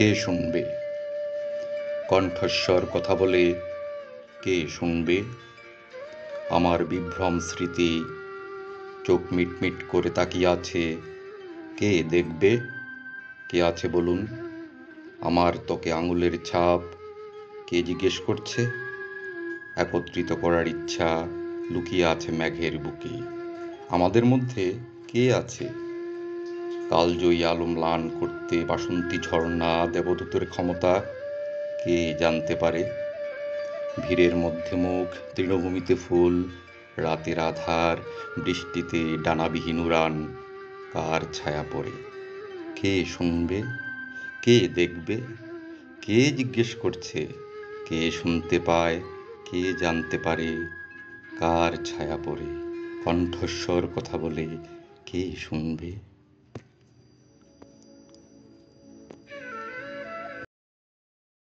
কে শুনবে? কণ্ঠস্বর কথা বলে কে শুনবে? আমার বিভ্রম স্মৃতি চোখ মিটমিট করে তাকিয়ে আছে, কে দেখবে? কে আছে বলুন? আমার ত্বকে আঙুলের ছাপ কে জিজ্ঞেস করছে? একত্রিত করার ইচ্ছা লুকিয়ে আছে মেঘের বুকে। আমাদের মধ্যে কে আছে কালজয়ী আলো ম্লান করতে? বাসন্তী ঝর্ণা দেবদূতের ক্ষমতা কে জানতে পারে? ভিড়ের মধ্যে মুখ, তৃণভূমিতে ফুল, রাতের আধার, বৃষ্টিতে ডানাবিহীন উড়ান, কার ছায়া পড়ে? কে শুনবে? কে দেখবে? কে জিজ্ঞেস করছে? কে শুনতে পায়? কে জানতে পারে কার ছায়া পড়ে? কণ্ঠস্বর কথা বলে কে শুনবে?